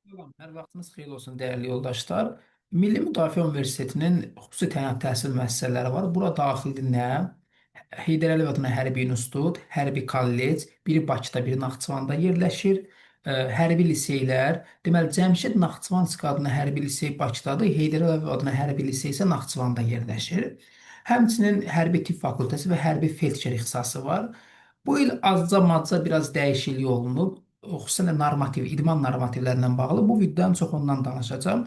Salam, hər vaxtınız xeyir olsun dəyərli yoldaşlar. Milli Müdafiə Universitetinin xüsusi təyinat təhsil müəssisələri var. Bura daxildir nə? Heydər Əliyev adına Hərbi İnstitut, Hərbi Kollec, biri Bakıda, biri Naxçıvanda yerləşir. Hərbi liseylər, deməli Cəmşid Naxçıvanski adına Hərbi lisey Bakıdadır, Heydər Əliyev adına Hərbi lisey isə Naxçıvanda yerləşir. Həmçinin Hərbi Tibb Fakültəsi və Hərbi Felçer ixtisası var. Bu il azca-mazca biraz dəyişiklik olunub. Xüsusən də normativ, idman normativlərindən bağlı bu videoda ən çox ondan danışacağam.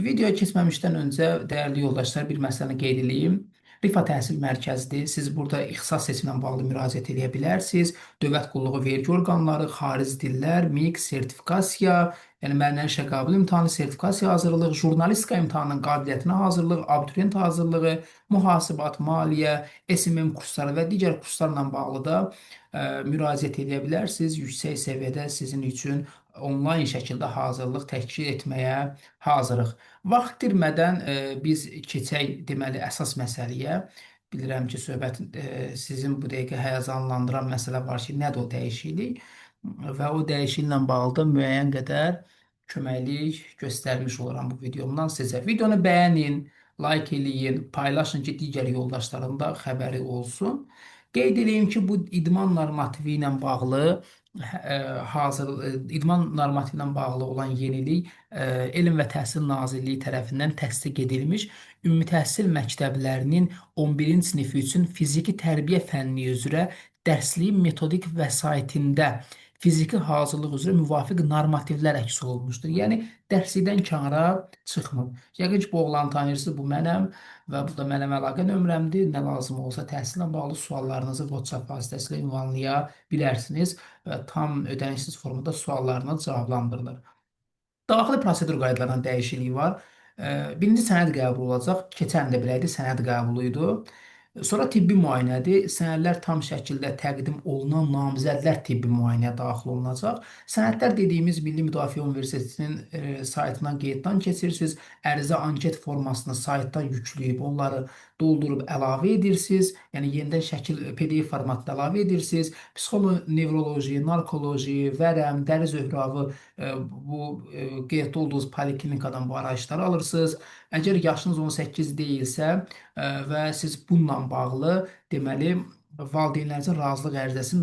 Videoya keçməmişdən öncə dəyərli yoldaşlar bir məsələni qeyd edeyim. Rifa Təhsil Mərkəzidir. Siz burada ixtisas seçimlə bağlı müraciət edə bilərsiniz. Dövlət qulluğu vergi orqanları, xarici dillər, MİQ, sertifikasiya, yəni müəyyən işə qəbul imtahanı, sertifikasiya hazırlıq, jurnalistika imtahanının qabiliyyətinə hazırlıq, abituriyent hazırlığı, mühasibat, maliyyə, SMM kursları və digər kurslarla bağlı da müraciət edə bilərsiniz. Yüksək səviyyədə sizin üçün onlayn şəkildə hazırlıq təşkil etməyə hazırıq. Vaxt itirmədən biz keçək deməli əsas məsələyə. Bilirəm ki, söhbət sizin bu dəqiqə həyəcanlandıran məsələ var ki, nədir o dəyişiklik? Və o dəyişikliklə bağlı da müəyyən qədər köməklik göstərmiş oluram bu videomdan sizə. Videonu bəyənin, like eləyin, paylaşın ki, digər yoldaşların da xəbəri olsun. Qeyd edeyim ki, bu idman normativi ilə bağlı idman normativi ilə bağlı olan yenilik Elm və Təhsil Nazirliyi tərəfindən təsdiq edilmiş ümumi təhsil məktəblərinin 11-ci sinifi üçün fiziki tərbiyə fənni üzrə dərsliyin metodik vəsaitində fiziki hazırlıq üzrə müvafiq normativlər əks olunmuşdur. Yəni dərslikdən kənara çıxmır. Yəqin ki, bu oğlanı tanıyırsınız, bu mənəm və bu da mənim əlaqə nömrəmdir. Nə lazım olsa təhsillə bağlı suallarınızı WhatsApp vasitəsilə ünvanlaya bilərsiniz və tam ödənişsiz formada suallarınız cavablandırılır. Daxili prosedur qaydalarına dəyişiklik var. Birinci sənəd qəbulu olacaq. Keçən də belə idi, sənəd qəbulu idi. Sonra tibbi müayinədir. Sənədlər tam şəkildə təqdim olunan namizədlər tibbi müayinəyə daxil olunacaq. Sənədlər dediyimiz Milli Müdafiə Universitetinin saytından qeyddən keçirirsiniz. Ərizə anket formasını saytdan yükləyib onları doldurub əlavə edirsiniz. Yəni yenidən şəkil PDF formatında əlavə edirsiniz. Psixoloji, nevroloji, narkoloji, vərəm, dəri zöhrəvi bu qeyddə olduğunuz poliklinikadan bu arayışları alırsınız. Əgər yaşınız 18 deyilsə və siz bununla bağlı deməli valideynlərinizin razılıq ərizəsinin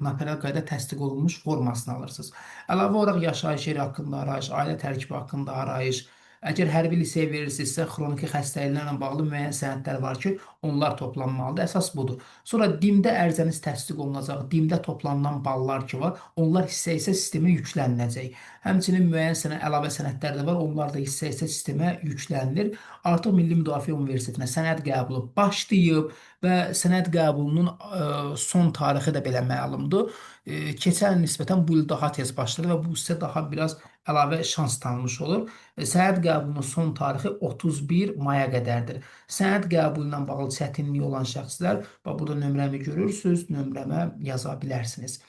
notarial qayda təsdiq olunmuş formasını alırsınız. Əlavə olaraq yaşayış yeri haqqında arayış, ailə tərkibi haqqında arayış, əgər hərbi liseyə verirsinizsə, xroniki xəstəliklərlə bağlı müəyyən sənədlər var ki, onlar toplanmalıdır. Əsas budur. Sonra DİM-də ərizəniz təsdiq olunacaq. DİM-də toplanılan ballar ki var, onlar hissə-hissə sistemə yükləniləcək. Həmçinin müəyyən əlavə sənədlər də var, onlar da hissə-hissə sistemə yüklənilir. Artıq Milli Müdafiə Universitetinə sənəd qəbulu başlayıb və sənəd qəbulunun son tarixi də belə məlumdur. Keçən il nisbətən bu il daha tez başladı və bu sizə daha biraz əlavə şans tanımış olur. Sənəd qəbulunun son tarixi 31 maya qədərdir. Sənəd qəbulu ilə bağlı çətinliyi olan şəxslər, bax burada nömrəmi görürsünüz, nömrəmə yaza bilərsiniz.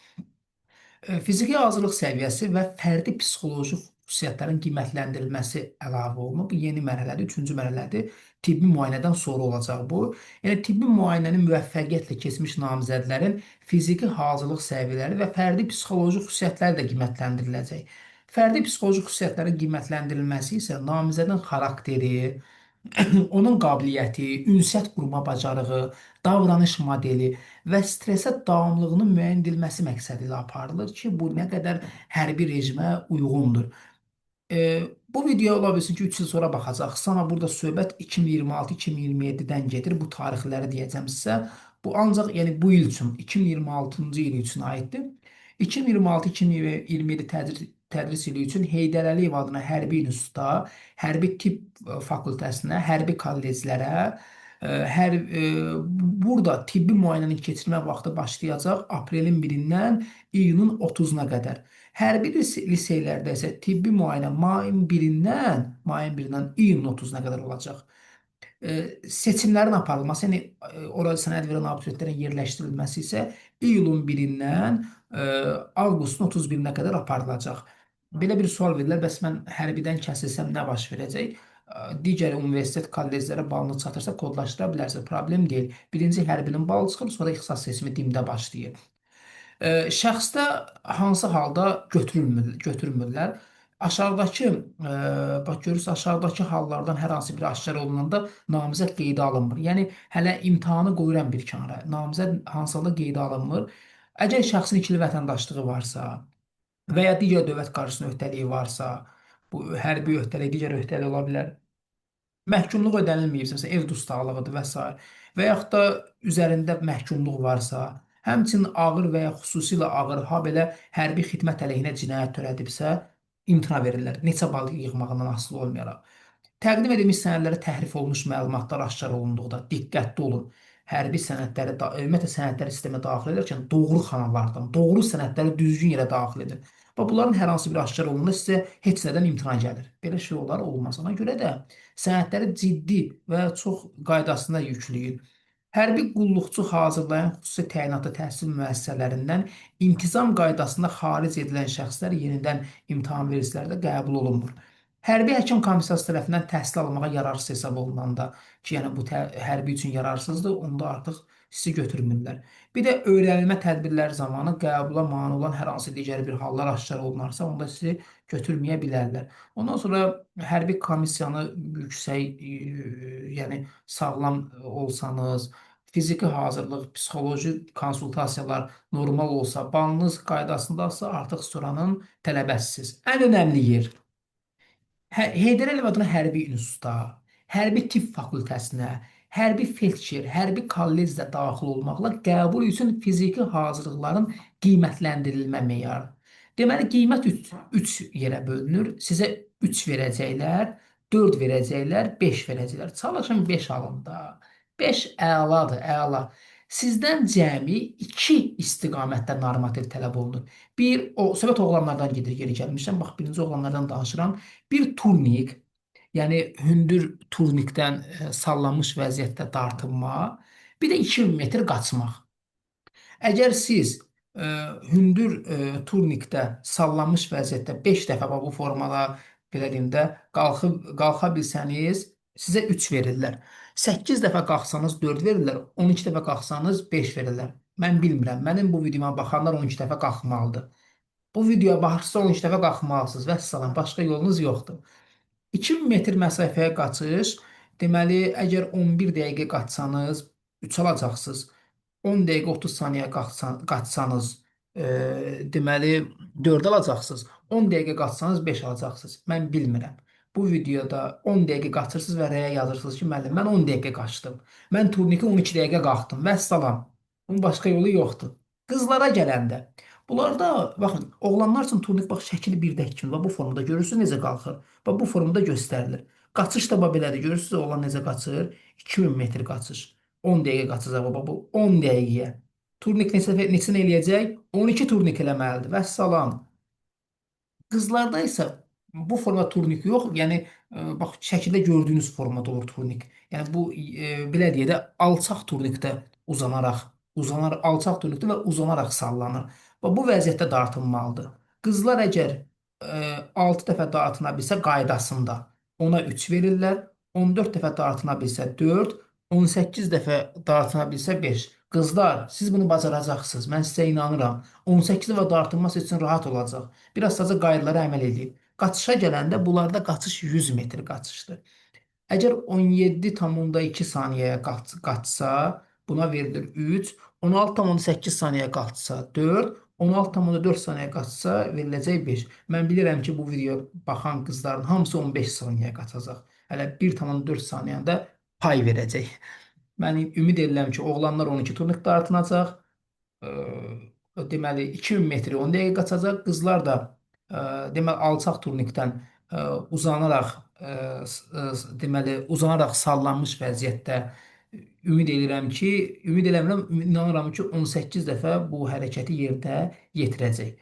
Fiziki hazırlıq səviyyəsi və fərdi psixoloji xüsusiyyətlərin qiymətləndirilməsi əlavə olunub. Bu yeni mərhələdir, üçüncü mərhələdir. Tibbi müayinədən sonra olacaq bu. Yəni tibbi müayinəni müvəffəqiyyətlə keçmiş namizədlərin fiziki hazırlıq səviyyələri və fərdi psixoloji xüsusiyyətləri də qiymətləndiriləcək. Fərdi psixoloji xüsusiyyətlərin qiymətləndirilməsi isə namizədin xarakteri, onun qabiliyyəti, ünsiyyət qurma bacarığı, davranış modeli və stresə davamlılığının müəyyən edilməsi məqsədi ilə aparılır ki, bu nə qədər hərbi rejimə uyğundur. Bu video ola bilsin ki, 3 il sonra baxacaqsınız, amma burada söhbət 2026-2027-dən gedir. Bu tarixləri deyəcəm sizə. Bu ancaq yəni bu il üçün, 2026-cı il üçün aiddir. 2026-2027 tədris ili üçün Heydər Əliyev adına Hərbi İnstitutda, Hərbi Tibb Fakültəsinə, hərbi kolleclərə, burada tibbi müayinənin keçirmə vaxtı başlayacaq aprelin 1-dən iyunun 30-na qədər. Hərbi liseylərdə isə tibbi müayinə mayın 1-dən iyunun 30-na qədər olacaq. Seçimlərin aparılması, yəni orada sənəd verən abituriyentlərin yerləşdirilməsi isə iyulun 1-dən avqustun 31-nə qədər aparılacaq. Belə bir sual verirlər, bəs mən hərbidən kəsilsəm nə baş verəcək? Digər universitet kolleclərə balını çatırsa kodlaşdıra bilərsiniz, problem deyil. Birinci hərbinin balı çıxır, sonra ixtisas seçimi DİM-də başlayır. Şəxsdə hansı halda götürülmürlər? Aşağıdakı, bax görürsüz, aşağıdakı hallardan hər hansı biri aşkar olunanda namizəd qeydə alınmır. Yəni hələ imtahanı qoyuram bir kənara. Namizəd hansı halda qeydə alınmır? Əgər şəxsin ikili vətəndaşlığı varsa və ya digər dövlət qarşısında öhdəliyi varsa, bu hərbi öhdəlik, digər öhdəlik ola bilər. Məhkumluq ödənilməyibsə, məsələn, ev dustaqlığıdır və s. və yaxud da üzərində məhkumluq varsa, həmçinin ağır və ya xüsusilə ağır, habelə hərbi xidmət əleyhinə cinayət törədibsə, imtina verirlər. Neçə bal yığmağından asılı olmayaraq. Təqdim edilmiş sənədlərə təhrif olunmuş məlumatlar aşkar olunduqda diqqətli olun. Hərbi sənədləri, ümumiyyətlə sənədləri sistemə daxil edərkən doğru xanalardan, doğru sənədləri düzgün yerə daxil edin. Və bunların hər hansı biri aşkar olunanda sizə heç nədən imtina gəlir. Belə şey olar, olmaz. Ona görə də sənədləri ciddi və çox qaydasında yükləyin. Hərbi qulluqçu hazırlayan xüsusi təyinatlı təhsil müəssisələrindən intizam qaydasında xaric edilən şəxslər yenidən imtahan verilişlərdə qəbul olunmur. Hərbi həkim komissiyası tərəfindən təhsil almağa yararsız hesab olunanda ki, yəni bu hərbi üçün yararsızdır, onda artıq sizi götürmürlər. Bir də öyrənilmə tədbirləri zamanı qəbula mane olan hər hansı digər bir hallar aşkar olunarsa, onda sizi götürməyə bilərlər. Ondan sonra hərbi komissiyanı yüksək, yəni sağlam olsanız, fiziki hazırlıq, psixoloji konsultasiyalar normal olsa, balınız qaydasındasa artıq soranın tələbəsiniz. Ən önəmli yer. Heydər Əliyev adına hərbi institutda, hərbi tibb fakültəsinə, hərbi felçer, hərbi kollecdə daxil olmaqla qəbul üçün fiziki hazırlıqların qiymətləndirilmə meyarı. Deməli, qiymət 3 yerə bölünür. Sizə 3 verəcəklər, 4 verəcəklər, 5 verəcəklər. Çalışın 5 alın da. 5 əladır, əla. Sizdən cəmi 2 istiqamətdə normativ tələb olunur. Bir, o söhbət oğlanlardan gedir, geri gəlmişəm. Bax, birinci oğlanlardan danışıram. Bir turnik, yəni hündür turnikdən sallanmış vəziyyətdə dartınma, bir də 2000 metr qaçmaq. Əgər siz hündür turnikdə sallanmış vəziyyətdə 5 dəfə bu formada belə deyim də qalxa bilsəniz, sizə 3 verirlər. 8 dəfə qalxsanız 4 verirlər, 12 dəfə qalxsanız 5 verirlər. Mən bilmirəm. Mənim bu videoma baxanlar 12 dəfə qalxmalıdır. Bu videoya baxırsınız 12 dəfə qalxmalısınız. Vəssalam, başqa yolunuz yoxdur. 2000 metr məsafəyə qaçış, deməli, əgər 11 dəqiqə qaçsanız 3 alacaqsınız. 10 dəqiqə 30 saniyə qaçsanız, deməli 4 alacaqsınız. 10 dəqiqə qaçsanız 5 alacaqsınız. Mən bilmirəm. Bu videoda 10 dəqiqə qaçırsınız və rəyə yazırsınız ki, müəllim, mən 10 dəqiqə qaçdım. Mən turniki 12 dəqiqə qalxdım. Vəssalam. Bunun başqa yolu yoxdur. Qızlara gələndə, bunlarda baxın, oğlanlar üçün turnik bax şəkili birdəki kimi. Bax bu formada görürsünüz necə qalxır. Bax bu formada göstərilir. Qaçış da bax belədir. Görürsünüz oğlan necə qaçır? 2000 metr qaçış. 10 dəqiqə qaçacaq baba bu 10 dəqiqəyə. Turnik neçə eləyəcək? 12 turnik eləməlidir. Vəssalam. Qızlarda isə bu forma turnik yox, yəni bax şəkildə gördüyünüz formada olur turnik. Yəni bu belə deyə də alçaq turnikdə alçaq turnikdə və uzanaraq sallanır. Və bu vəziyyətdə dartınmalıdır. Qızlar əgər 6 dəfə dartına bilsə qaydasında ona 3 verirlər, 14 dəfə dartına bilsə 4, 18 dəfə dartına bilsə 5. Qızlar, siz bunu bacaracaqsınız. Mən sizə inanıram. 18 dəfə dartınması üçün rahat olacaq. Biraz sadəcə qaydalara əməl edin. Qaçışa gələndə bunlarda qaçış 100 metr qaçışdır. Əgər 17,2 saniyəyə qaçsa, buna verilir 3, 16,8 saniyəyə qaçsa 4, 16,4 saniyəyə qaçsa veriləcək 5. Mən bilirəm ki, bu videoya baxan qızların hamısı 15 saniyəyə qaçacaq. Hələ 1,4 saniyəndə pay verəcək. Mən ümid edirəm ki, oğlanlar 12 turnik dartınacaq. Deməli 2000 metri 10 dəqiqə qaçacaq. Qızlar da deməli alçaq turnikdən uzanaraq deməli uzanaraq sallanmış vəziyyətdə ümid edirəm, inanıram ki, 18 dəfə bu hərəkəti yerdə yetirəcək.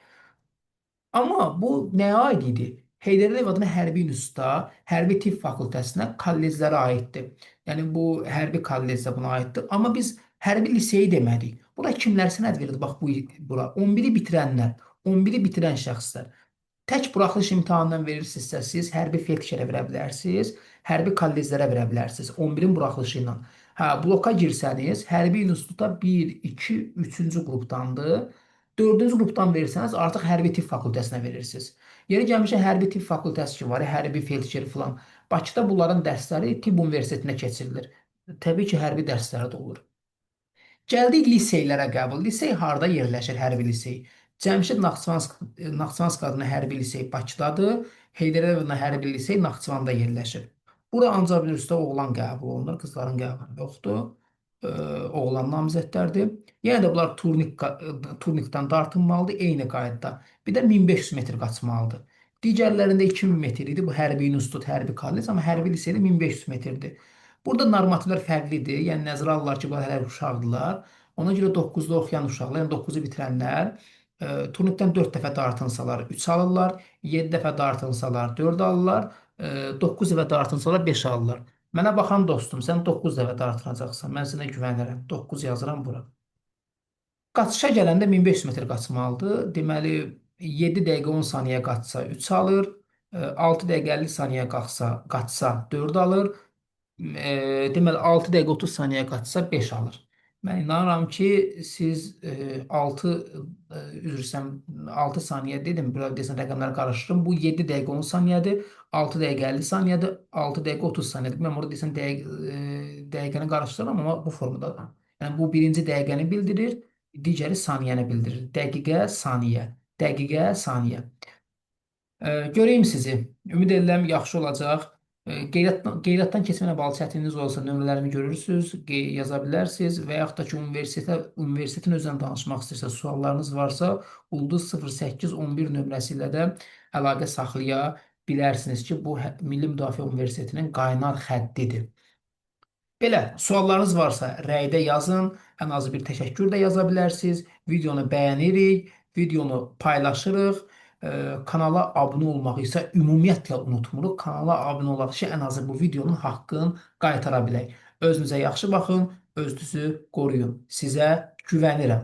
Amma bu nəyə aid idi? Heydər Əliyev adına hərbi institutda, hərbi tibb fakültəsinə, kolleclərə aiddir. Yəni bu hərbi kollecdə buna aiddir. Amma biz hərbi liseyi demədik. Bura kimlər sənəd verir? Bax bura 11-i bitirənlər, 11-i bitirən şəxslər. Tək buraxılış imtahanından verirsinizsə, siz hərbi felçerə verə bilərsiniz, hərbi kolleclərə verə bilərsiniz 11-in buraxılışı ilə. Hə, bloka girsəniz, hərbi institutda 1, 2, 3-cü qrupdandır. Dördüncü qrupdan versəniz, artıq hərbi tibb fakültəsinə verirsiniz. Yeri gəlmişə hərbi tibb fakültəsi ki var, hərbi felçer filan. Bakıda bunların dərsləri tibb universitetinə keçirilir. Təbii ki, hərbi dərsləri də olur. Gəldik liseylərə qəbul. Lisey harda yerləşir hərbi lisey? Cəmşid Naxçıvanski adına hərbi lisey Bakıdadır. Heydər Əliyev hərbi lisey Naxçıvanda yerləşir. Bura ancaq üniversitetə oğlan qəbul olunur, qızların qəbulu yoxdur. Oğlan namizədlərdir. Yenə də bunlar turnikdən dartınmalıdır eyni qaydada. Bir də 1500 metr qaçmalıdır. Digərlərində 2000 metr idi. Bu hərbi institut, hərbi kollec, amma hərbi liseydə 1500 metrdir. Burada normativlər fərqlidir. Yəni nəzərə alırlar ki, bunlar hələ uşaqdılar. Ona görə 9-da oxuyan uşaqlar, yəni 9-u bitirənlər turnikdən 4 dəfə dartınsalar 3 alırlar, 7 dəfə dartınsalar 4 alırlar, 9 dəfə dartınsalar 5 alırlar. Mənə baxan dostum, sən 9 dəfə dartınacaqsan. Mən sənə güvənirəm. 9 yazıram bura. Qaçışa gələndə 1500 metr qaçmalıdır. Deməli 7 dəqiqə 10 saniyə qaçsa 3 alır, 6 dəqiqə 50 saniyə qaçsa 4 alır. Deməli 6 dəqiqə 30 saniyə qaçsa 5 alır. Mən inanıram ki, siz 6 üzr istəyirəm 6 saniyə dedim, burada desən rəqəmləri qarışdırdım. Bu 7 dəqiqə 10 saniyədir, 6 dəqiqə 50 saniyədir, 6 dəqiqə 30 saniyədir. Mən burada desən dəqiqəni qarışdırıram, amma bu formadadır. Yəni bu birinci dəqiqəni bildirir, digəri saniyəni bildirir. Dəqiqə, saniyə, dəqiqə, saniyə. Göreyim sizi. Ümid edirəm yaxşı olacaq. Qeydiyyatdan keçməklə bağlı çətininiz olsa nömrələrimi görürsünüz, yaza bilərsiniz və yaxud da ki, universitetin özündən danışmaq istəyirsiniz, suallarınız varsa, ulduz 0811 nömrəsi ilə də əlaqə saxlaya bilərsiniz ki, bu Milli Müdafiə Universitetinin qaynar xəttidir. Belə, suallarınız varsa rəydə yazın, ən azı bir təşəkkür də yaza bilərsiniz. Videonu bəyənirik, videonu paylaşırıq. Kanala abunə olmağı isə ümumiyyətlə unutmuruq. Kanala abunə olaq ki, ən azı bu videonun haqqını qaytara bilək. Özünüzə yaxşı baxın, özünüzü qoruyun. Sizə güvənirəm.